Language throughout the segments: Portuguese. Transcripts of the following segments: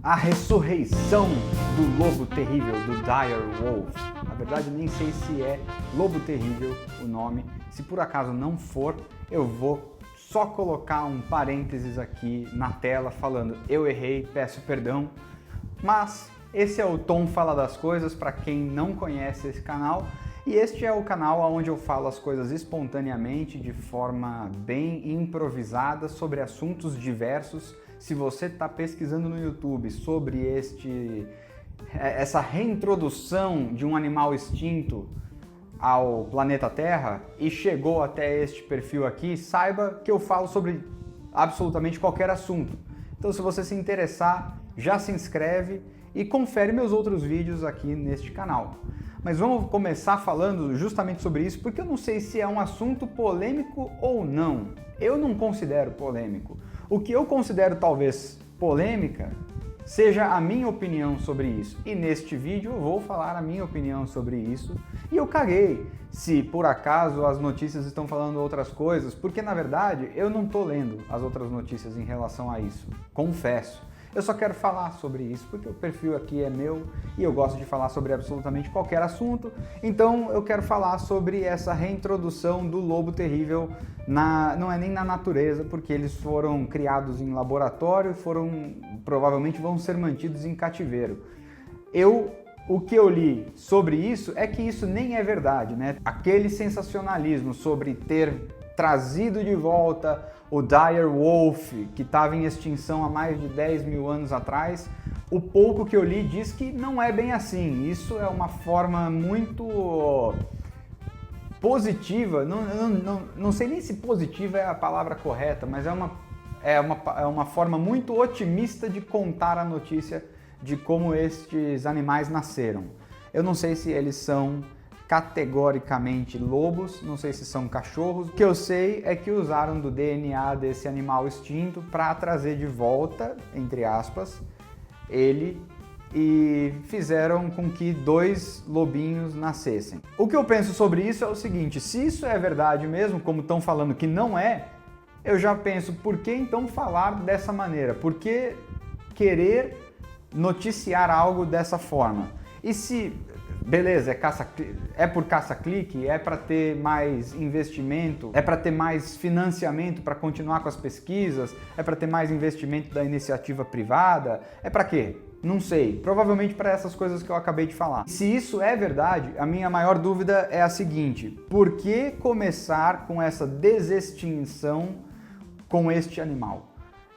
A ressurreição do lobo terrível, do Dire Wolf. Na verdade, nem sei se é lobo terrível o nome. Se por acaso não for, eu vou só colocar um parênteses aqui na tela falando eu errei, peço perdão. Mas esse é o Tom Fala das Coisas para quem não conhece esse canal. E este é o canal onde eu falo as coisas espontaneamente, de forma bem improvisada, sobre assuntos diversos. Se você está pesquisando no YouTube sobre essa reintrodução de um animal extinto ao planeta Terra e chegou até este perfil aqui, saiba que eu falo sobre absolutamente qualquer assunto. Então, se você se interessar, já se inscreve e confere meus outros vídeos aqui neste canal. Mas vamos começar falando justamente sobre isso, porque eu não sei se é um assunto polêmico ou não. Eu não considero polêmico. O que eu considero talvez polêmica seja a minha opinião sobre isso. E neste vídeo eu vou falar a minha opinião sobre isso. E eu caguei se por acaso as notícias estão falando outras coisas, porque na verdade eu não estou lendo as outras notícias em relação a isso. Confesso. Eu só quero falar sobre isso porque o perfil aqui é meu e eu gosto de falar sobre absolutamente qualquer assunto. Então eu quero falar sobre essa reintrodução do lobo terrível, não é nem na natureza, porque eles foram criados em laboratório e provavelmente vão ser mantidos em cativeiro. O que eu li sobre isso é que isso nem é verdade, né? Aquele sensacionalismo sobre ter trazido de volta o Dire Wolf, que estava em extinção há mais de 10 mil anos atrás, o pouco que eu li diz que não é bem assim. Isso é uma forma muito positiva, não sei nem se positiva é a palavra correta, mas é uma forma muito otimista de contar a notícia de como estes animais nasceram. Eu não sei se eles são categoricamente lobos, não sei se são cachorros. O que eu sei é que usaram do DNA desse animal extinto para trazer de volta, entre aspas, ele, e fizeram com que 2 lobinhos nascessem. O que eu penso sobre isso é o seguinte: se isso é verdade mesmo, como estão falando que não é, eu já penso, por que então falar dessa maneira? Por que querer noticiar algo dessa forma? E se beleza, é por caça-clique, é para ter mais investimento, é para ter mais financiamento para continuar com as pesquisas, é para ter mais investimento da iniciativa privada, é para quê? Não sei, provavelmente para essas coisas que eu acabei de falar. Se isso é verdade, a minha maior dúvida é a seguinte: por que começar com essa desextinção com este animal?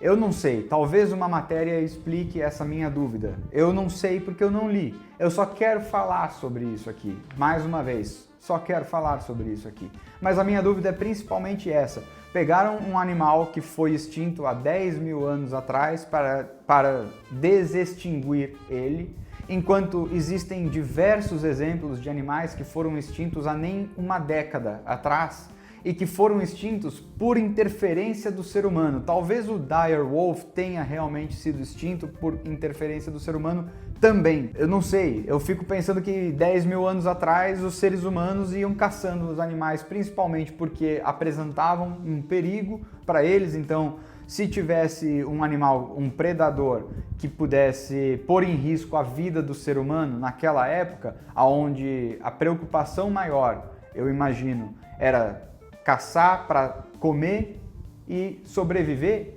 Eu não sei, talvez uma matéria explique essa minha dúvida. Eu não sei porque eu não li. Eu só quero falar sobre isso aqui, mais uma vez. Só quero falar sobre isso aqui. Mas a minha dúvida é principalmente essa. Pegaram um animal que foi extinto há 10 mil anos atrás para desextinguir ele, enquanto existem diversos exemplos de animais que foram extintos há nem uma década atrás, e que foram extintos por interferência do ser humano. Talvez o Dire Wolf tenha realmente sido extinto por interferência do ser humano também. Eu não sei, eu fico pensando que 10 mil anos atrás os seres humanos iam caçando os animais principalmente porque apresentavam um perigo para eles. Então, se tivesse um animal, um predador que pudesse pôr em risco a vida do ser humano naquela época, onde a preocupação maior, eu imagino, era caçar para comer e sobreviver,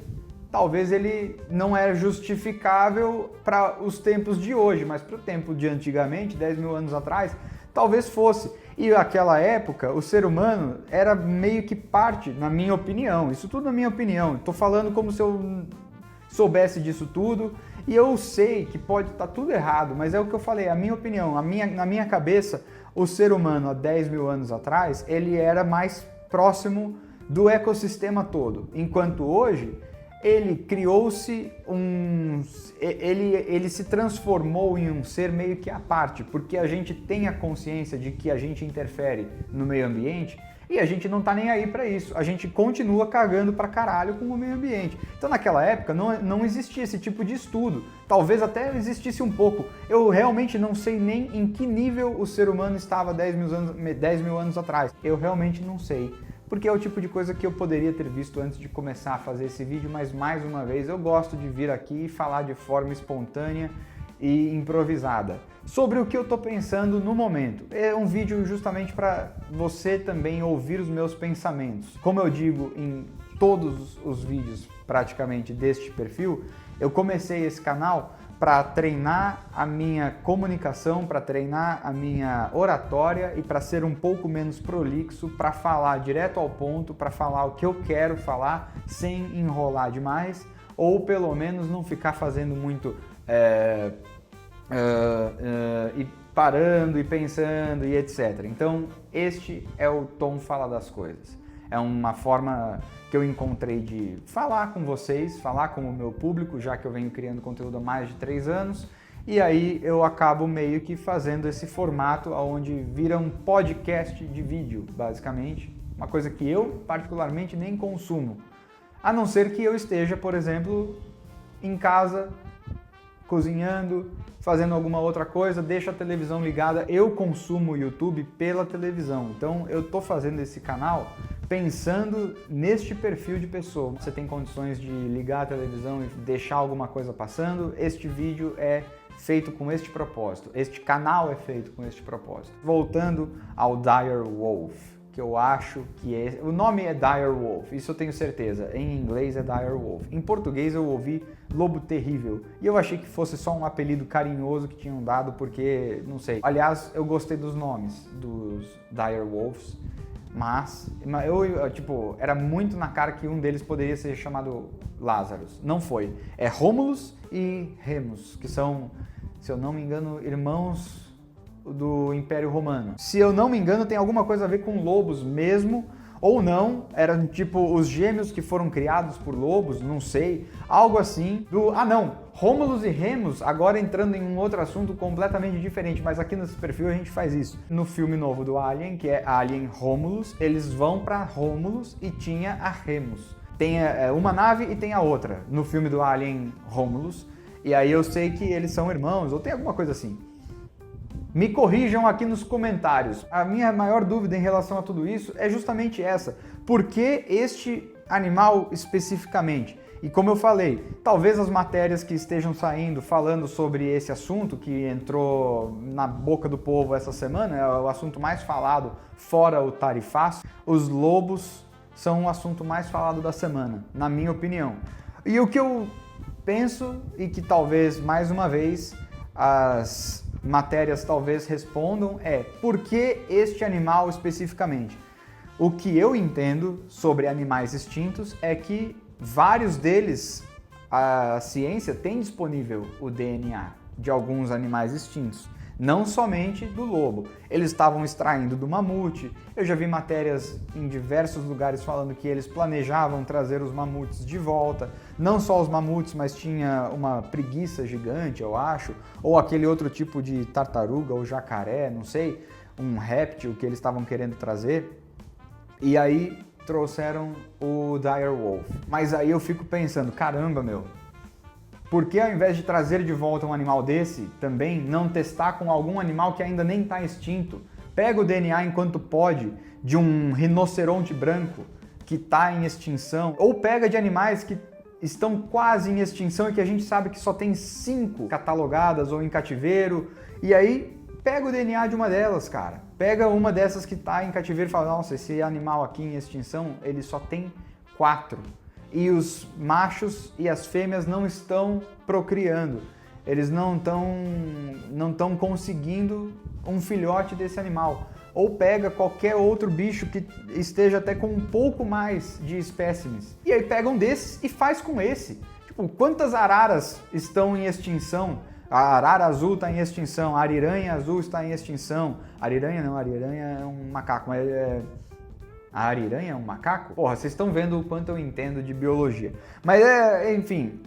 talvez ele não era justificável para os tempos de hoje, mas para o tempo de antigamente, 10 mil anos atrás, talvez fosse. E naquela época, o ser humano era meio que parte, na minha opinião, isso tudo na minha opinião, estou falando como se eu soubesse disso tudo, e eu sei que pode estar tudo errado, mas é o que eu falei, a minha opinião, na minha cabeça, o ser humano há 10 mil anos atrás, ele era mais próximo do ecossistema todo, enquanto hoje ele criou-se ele se transformou em um ser meio que à parte, porque a gente tem a consciência de que a gente interfere no meio ambiente e a gente não tá nem aí para isso, a gente continua cagando pra caralho com o meio ambiente. Então naquela época não existia esse tipo de estudo, talvez até existisse um pouco, eu realmente não sei nem em que nível o ser humano estava 10 mil anos atrás, eu realmente não sei. porque é o tipo de coisa que eu poderia ter visto antes de começar a fazer esse vídeo, mas mais uma vez eu gosto de vir aqui e falar de forma espontânea e improvisada sobre o que eu estou pensando no momento. É um vídeo justamente para você também ouvir os meus pensamentos. Como eu digo em todos os vídeos praticamente deste perfil, eu comecei esse canal para treinar a minha comunicação, para treinar a minha oratória e para ser um pouco menos prolixo, para falar direto ao ponto, para falar o que eu quero falar sem enrolar demais, ou pelo menos não ficar fazendo muito e parando e pensando e etc. Então este é o Tom Fala das Coisas. É uma forma que eu encontrei de falar com vocês, falar com o meu público, já que eu venho criando conteúdo há mais de 3 anos, e aí eu acabo meio que fazendo esse formato onde vira um podcast de vídeo, basicamente, uma coisa que eu particularmente nem consumo, a não ser que eu esteja, por exemplo, em casa, cozinhando, fazendo alguma outra coisa, deixo a televisão ligada, eu consumo o YouTube pela televisão, então eu tô fazendo esse canal pensando neste perfil de pessoa. Você tem condições de ligar a televisão e deixar alguma coisa passando, este vídeo é feito com este propósito, este canal é feito com este propósito. Voltando ao Dire Wolf, que eu acho que é... O nome é Dire Wolf, isso eu tenho certeza. Em inglês é Dire Wolf. Em português eu ouvi Lobo Terrível. E eu achei que fosse só um apelido carinhoso que tinham dado porque, não sei. Aliás, eu gostei dos nomes dos Dire Wolves. Mas eu, tipo, era muito na cara que um deles poderia ser chamado Lazarus. Não foi. É Romulus e Remus, que são, se eu não me engano, irmãos do Império Romano. Se eu não me engano, tem alguma coisa a ver com lobos mesmo, ou não, eram tipo os gêmeos que foram criados por lobos, não sei, algo assim. Romulus e Remus, agora entrando em um outro assunto completamente diferente, mas aqui nesse perfil a gente faz isso. No filme novo do Alien, que é Alien Romulus, eles vão para Romulus e tinha a Remus. Tem uma nave e tem a outra no filme do Alien Romulus, e aí eu sei que eles são irmãos, ou tem alguma coisa assim. Me corrijam aqui nos comentários. A minha maior dúvida em relação a tudo isso é justamente essa. Por que este animal especificamente? E como eu falei, talvez as matérias que estejam saindo falando sobre esse assunto, que entrou na boca do povo essa semana, é o assunto mais falado fora o tarifaço, os lobos são o assunto mais falado da semana, na minha opinião. E o que eu penso, e que talvez, mais uma vez, as matérias talvez respondam por que este animal especificamente? O que eu entendo sobre animais extintos é que vários deles, a ciência tem disponível o DNA de alguns animais extintos, não somente do lobo. Eles estavam extraindo do mamute, eu já vi matérias em diversos lugares falando que eles planejavam trazer os mamutes de volta, não só os mamutes, mas tinha uma preguiça gigante, eu acho, ou aquele outro tipo de tartaruga ou jacaré, não sei, um réptil que eles estavam querendo trazer, e aí trouxeram o Dire Wolf. Mas aí eu fico pensando, caramba, meu, por que ao invés de trazer de volta um animal desse, também não testar com algum animal que ainda nem está extinto? Pega o DNA enquanto pode de um rinoceronte branco que está em extinção, ou pega de animais que estão quase em extinção e que a gente sabe que só tem 5 catalogadas ou em cativeiro, e aí pega o DNA de uma delas, cara. Pega uma dessas que está em cativeiro e fala, nossa, esse animal aqui em extinção, ele só tem 4. E os machos e as fêmeas não estão procriando, eles não estão conseguindo um filhote desse animal. Ou pega qualquer outro bicho que esteja até com um pouco mais de espécimes. E aí pega um desses e faz com esse. Tipo, quantas araras estão em extinção? A arara azul está em extinção, a ariranha azul está em extinção. Ariranha não, ariranha é um macaco, mas a ariranha é um macaco? Porra, vocês estão vendo o quanto eu entendo de biologia. Mas, enfim,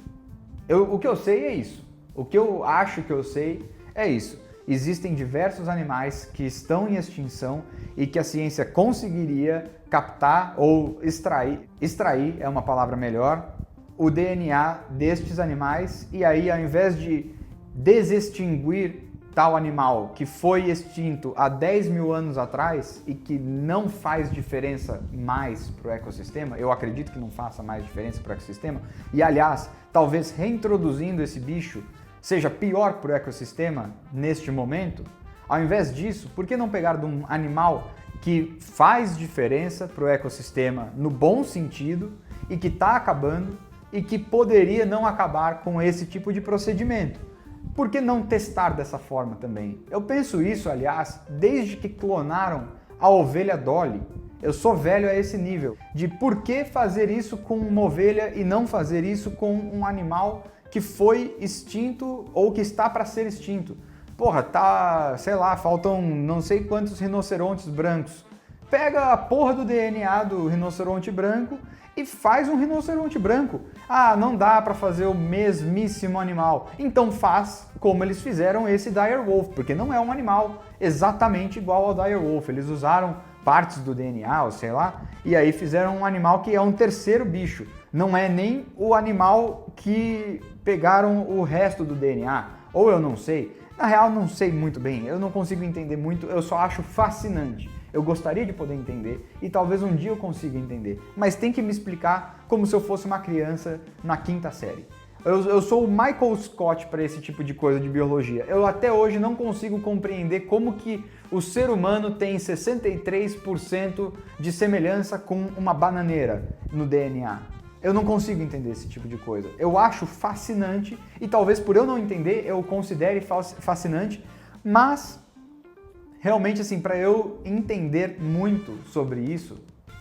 o que eu sei é isso. O que eu acho que eu sei é isso. Existem diversos animais que estão em extinção e que a ciência conseguiria captar ou extrair é uma palavra melhor, o DNA destes animais, e aí ao invés de desextinguir tal animal que foi extinto há 10 mil anos atrás e que não faz diferença mais para o ecossistema, eu acredito que não faça mais diferença para o ecossistema, e aliás, talvez reintroduzindo esse bicho seja pior para o ecossistema neste momento, ao invés disso, por que não pegar de um animal que faz diferença para o ecossistema no bom sentido e que está acabando e que poderia não acabar com esse tipo de procedimento? Por que não testar dessa forma também? Eu penso isso, aliás, desde que clonaram a ovelha Dolly. Eu sou velho a esse nível, de por que fazer isso com uma ovelha e não fazer isso com um animal que foi extinto ou que está para ser extinto. Porra, tá, sei lá, faltam não sei quantos rinocerontes brancos. Pega a porra do DNA do rinoceronte branco e faz um rinoceronte branco. Ah, não dá para fazer o mesmíssimo animal. Então faz como eles fizeram esse direwolf, porque não é um animal exatamente igual ao direwolf. Eles usaram partes do DNA, ou sei lá, e aí fizeram um animal que é um terceiro bicho. Não é nem o animal que pegaram o resto do DNA. Ou eu não sei. Na real, não sei muito bem. Eu não consigo entender muito. Eu só acho fascinante. Eu gostaria de poder entender e talvez um dia eu consiga entender, mas tem que me explicar como se eu fosse uma criança na quinta série. Eu sou o Michael Scott para esse tipo de coisa de biologia. Eu até hoje não consigo compreender como que o ser humano tem 63% de semelhança com uma bananeira no DNA. Eu não consigo entender esse tipo de coisa. Eu acho fascinante e talvez por eu não entender eu considere fascinante, mas realmente, assim, para eu entender muito sobre isso,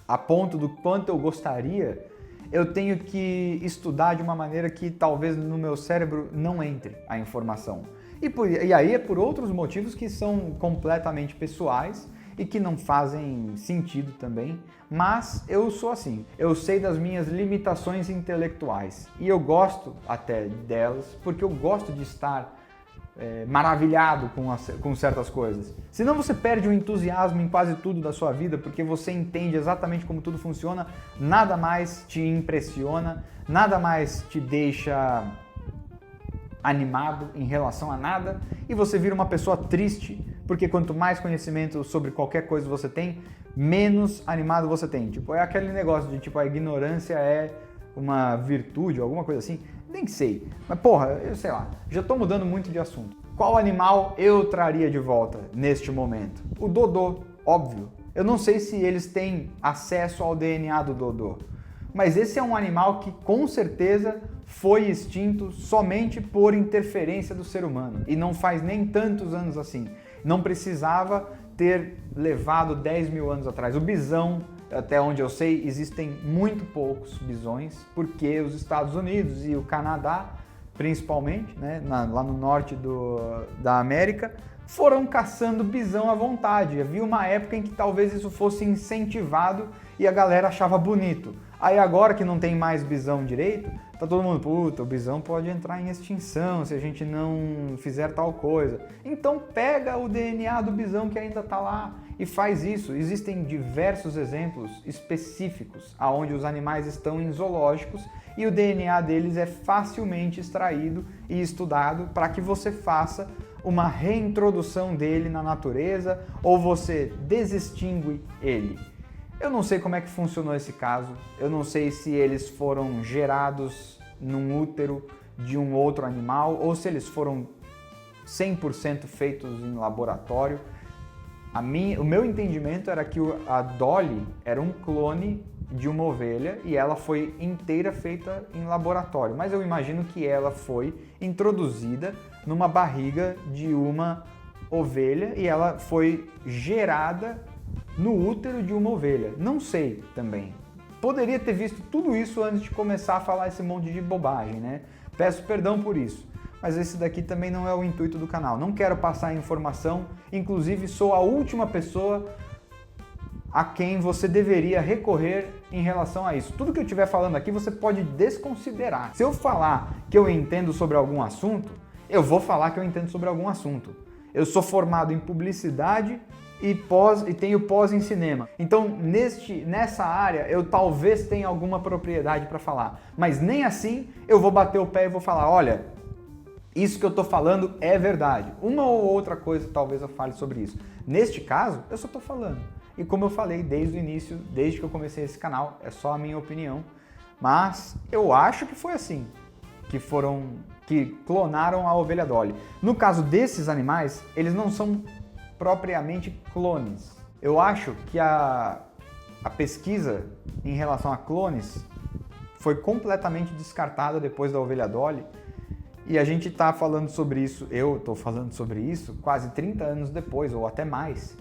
a ponto do quanto eu gostaria, eu tenho que estudar de uma maneira que talvez no meu cérebro não entre a informação. E aí é por outros motivos que são completamente pessoais e que não fazem sentido também, mas eu sou assim, eu sei das minhas limitações intelectuais e eu gosto até delas porque eu gosto de estar maravilhado com certas coisas. Senão você perde o entusiasmo em quase tudo da sua vida, porque você entende exatamente como tudo funciona, nada mais te impressiona, nada mais te deixa animado em relação a nada, e você vira uma pessoa triste, porque quanto mais conhecimento sobre qualquer coisa você tem, menos animado você tem. Tipo, é aquele negócio de tipo, a ignorância é uma virtude, alguma coisa assim. Nem sei, mas porra, eu sei lá, já tô mudando muito de assunto. Qual animal eu traria de volta neste momento? O Dodô, óbvio. Eu não sei se eles têm acesso ao DNA do Dodô, mas esse é um animal que com certeza foi extinto somente por interferência do ser humano e não faz nem tantos anos assim. Não precisava ter levado 10 mil anos atrás. O bisão, até onde eu sei, existem muito poucos bisões, porque os Estados Unidos e o Canadá, principalmente, né, lá no norte da América, foram caçando bisão à vontade. Havia uma época em que talvez isso fosse incentivado e a galera achava bonito. Aí agora que não tem mais bisão direito, tá todo mundo, puta, o bisão pode entrar em extinção se a gente não fizer tal coisa. Então pega o DNA do bisão que ainda tá lá e faz isso. Existem diversos exemplos específicos aonde os animais estão em zoológicos e o DNA deles é facilmente extraído e estudado para que você faça uma reintrodução dele na natureza ou você desextingue ele. Eu não sei como é que funcionou esse caso, eu não sei se eles foram gerados num útero de um outro animal ou se eles foram 100% feitos em laboratório. O meu entendimento era que a Dolly era um clone de uma ovelha e ela foi inteira feita em laboratório, mas eu imagino que ela foi introduzida numa barriga de uma ovelha e ela foi gerada no útero de uma ovelha. Não sei também. Poderia ter visto tudo isso antes de começar a falar esse monte de bobagem, né? Peço perdão por isso. Mas esse daqui também não é o intuito do canal. Não quero passar informação, inclusive sou a última pessoa a quem você deveria recorrer em relação a isso. Tudo que eu estiver falando aqui você pode desconsiderar. Se eu falar que eu entendo sobre algum assunto, eu vou falar que eu entendo sobre algum assunto. Eu sou formado em publicidade e tenho pós em cinema. Então, nessa área, eu talvez tenha alguma propriedade para falar. Mas nem assim eu vou bater o pé e vou falar, olha, Isso que eu estou falando é verdade. Uma ou outra coisa talvez eu fale sobre isso. Neste caso, eu só estou falando. E como eu falei desde o início, desde que eu comecei esse canal, é só a minha opinião. Mas eu acho que foi assim, que clonaram a ovelha Dolly. No caso desses animais, eles não são propriamente clones. Eu acho que a pesquisa em relação a clones foi completamente descartada depois da ovelha Dolly. E a gente está falando sobre isso, eu estou falando sobre isso quase 30 anos depois, ou até mais.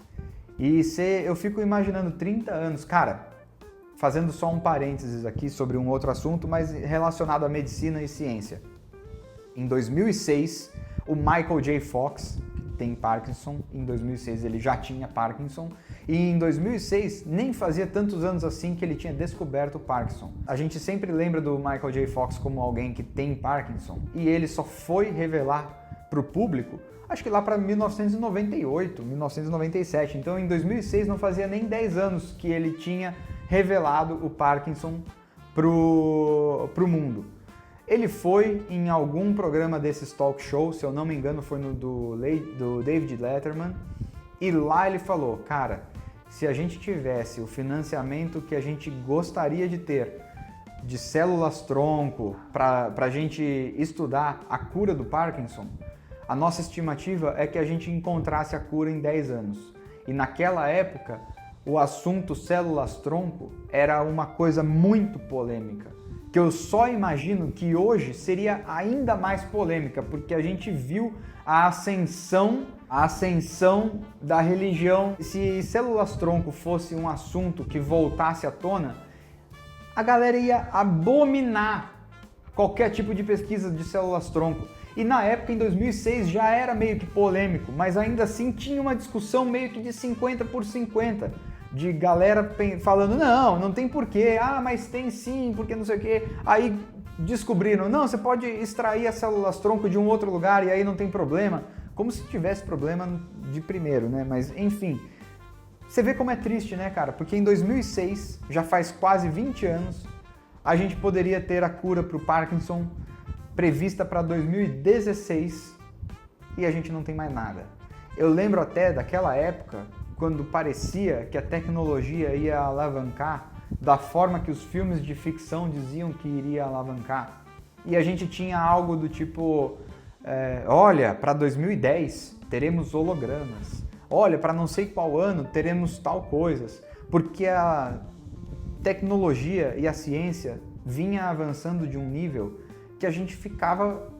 E eu fico imaginando 30 anos, cara, fazendo só um parênteses aqui sobre um outro assunto, mas relacionado à medicina e ciência. Em 2006, o Michael J. Fox, que tem Parkinson, em 2006 ele já tinha Parkinson, e em 2006 nem fazia tantos anos assim que ele tinha descoberto o Parkinson. A gente sempre lembra do Michael J. Fox como alguém que tem Parkinson, e ele só foi revelar para o público, acho que lá para 1998, 1997. Então em 2006 não fazia nem 10 anos que ele tinha revelado o Parkinson pro mundo. Ele foi em algum programa desses talk shows, se eu não me engano foi no do David Letterman, e lá ele falou, cara, se a gente tivesse o financiamento que a gente gostaria de ter de células-tronco para a gente estudar a cura do Parkinson, a nossa estimativa é que a gente encontrasse a cura em 10 anos. E naquela época, o assunto células-tronco era uma coisa muito polêmica, que eu só imagino que hoje seria ainda mais polêmica, porque a gente viu a ascensão da religião. Se células-tronco fosse um assunto que voltasse à tona, a galera ia abominar qualquer tipo de pesquisa de células-tronco. E na época, em 2006, já era meio que polêmico, mas ainda assim tinha uma discussão meio que de 50 por 50, de galera falando, não tem porquê, mas tem sim, porque não sei o quê. Aí descobriram, não, você pode extrair as células-tronco de um outro lugar e aí não tem problema. Como se tivesse problema de primeiro, né? Mas enfim, você vê como é triste, né, cara? Porque em 2006, já faz quase 20 anos, a gente poderia ter a cura para o Parkinson prevista para 2016 e a gente não tem mais nada. Eu lembro até daquela época, quando parecia que a tecnologia ia alavancar da forma que os filmes de ficção diziam que iria alavancar. E a gente tinha algo do tipo, olha, para 2010 teremos hologramas, olha, para não sei qual ano teremos tal coisas, porque a tecnologia e a ciência vinha avançando de um nível que a gente ficava,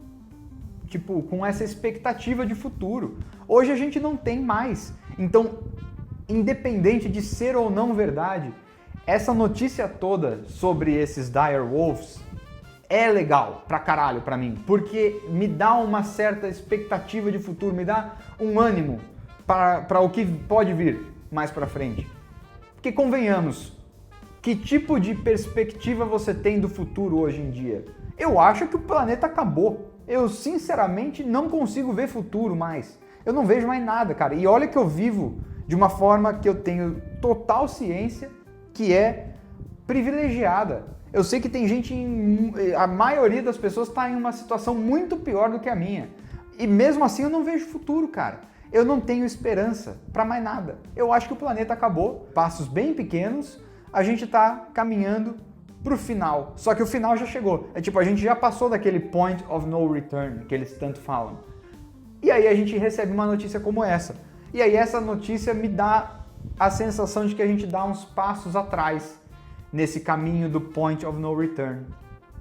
tipo, com essa expectativa de futuro. Hoje a gente não tem mais. Então, independente de ser ou não verdade, essa notícia toda sobre esses dire wolves é legal pra caralho pra mim, porque me dá uma certa expectativa de futuro, me dá um ânimo para o que pode vir mais pra frente. Porque convenhamos, que tipo de perspectiva você tem do futuro hoje em dia? Eu acho que o planeta acabou. Eu sinceramente não consigo ver futuro mais. Eu não vejo mais nada, cara. E olha que eu vivo de uma forma que eu tenho total ciência que é privilegiada. Eu sei que tem gente, a maioria das pessoas está em uma situação muito pior do que a minha. E mesmo assim eu não vejo futuro, cara. Eu não tenho esperança para mais nada. Eu acho que o planeta acabou, passos bem pequenos, a gente está caminhando pro final. Só que o final já chegou. É tipo, a gente já passou daquele point of no return que eles tanto falam. E aí a gente recebe uma notícia como essa. E aí essa notícia me dá a sensação de que a gente dá uns passos atrás nesse caminho do point of no return.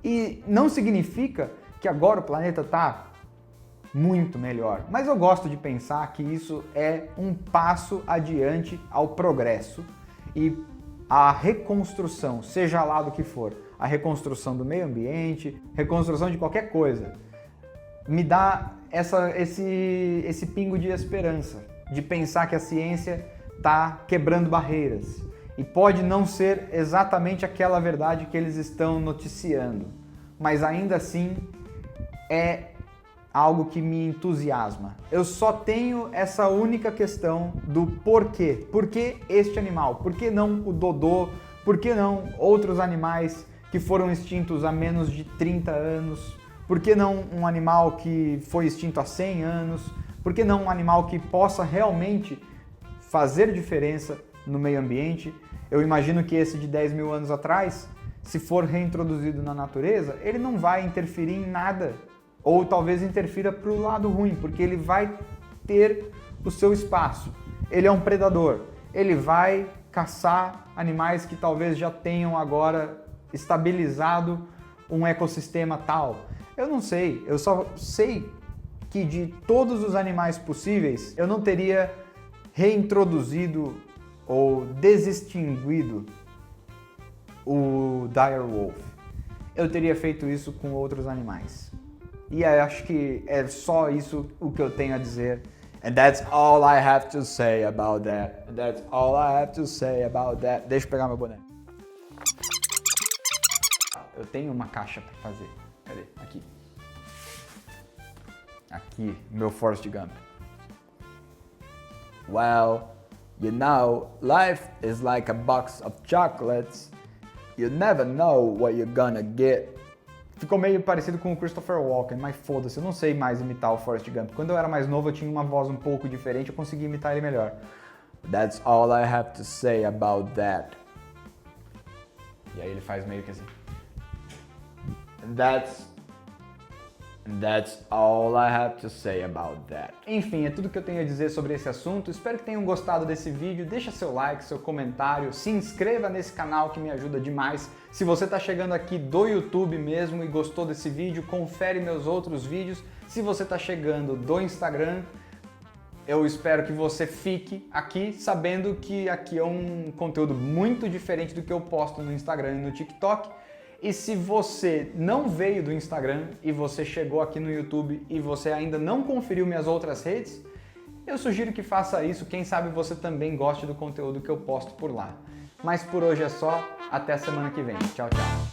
E não significa que agora o planeta está muito melhor. Mas eu gosto de pensar que isso é um passo adiante ao progresso e a reconstrução, seja lá do que for, a reconstrução do meio ambiente, reconstrução de qualquer coisa, me dá esse pingo de esperança, de pensar que a ciência está quebrando barreiras e pode não ser exatamente aquela verdade que eles estão noticiando, mas ainda assim é algo que me entusiasma. Eu só tenho essa única questão do porquê. Por que este animal? Por que não o dodô? Por que não outros animais que foram extintos há menos de 30 anos? Por que não um animal que foi extinto há 100 anos? Por que não um animal que possa realmente fazer diferença no meio ambiente? Eu imagino que esse de 10 mil anos atrás, se for reintroduzido na natureza, ele não vai interferir em nada. Ou talvez interfira para o lado ruim, porque ele vai ter o seu espaço. Ele é um predador. Ele vai caçar animais que talvez já tenham agora estabilizado um ecossistema tal. Eu não sei, eu só sei que de todos os animais possíveis, eu não teria reintroduzido ou desextinguido o direwolf. Eu teria feito isso com outros animais. E eu acho que é só isso o que eu tenho a dizer. And that's all I have to say about that. And that's all I have to say about that. Deixa eu pegar meu boné. Eu tenho uma caixa para fazer. Cadê? Aqui. Aqui, meu Forrest Gump. Well, you know, life is like a box of chocolates. You never know what you're gonna get. Ficou meio parecido com o Christopher Walken, mas foda-se, eu não sei mais imitar o Forrest Gump. Quando eu era mais novo eu tinha uma voz um pouco diferente, eu conseguia imitar ele melhor. That's all I have to say about that. E aí ele faz meio que assim. That's all I have to say about that. Enfim, é tudo que eu tenho a dizer sobre esse assunto. Espero que tenham gostado desse vídeo. Deixa seu like, seu comentário, se inscreva nesse canal que me ajuda demais. Se você está chegando aqui do YouTube mesmo e gostou desse vídeo, confere meus outros vídeos. Se você está chegando do Instagram, eu espero que você fique aqui sabendo que aqui é um conteúdo muito diferente do que eu posto no Instagram e no TikTok. E se você não veio do Instagram e você chegou aqui no YouTube e você ainda não conferiu minhas outras redes, eu sugiro que faça isso, quem sabe você também goste do conteúdo que eu posto por lá. Mas por hoje é só, até a semana que vem. Tchau, tchau.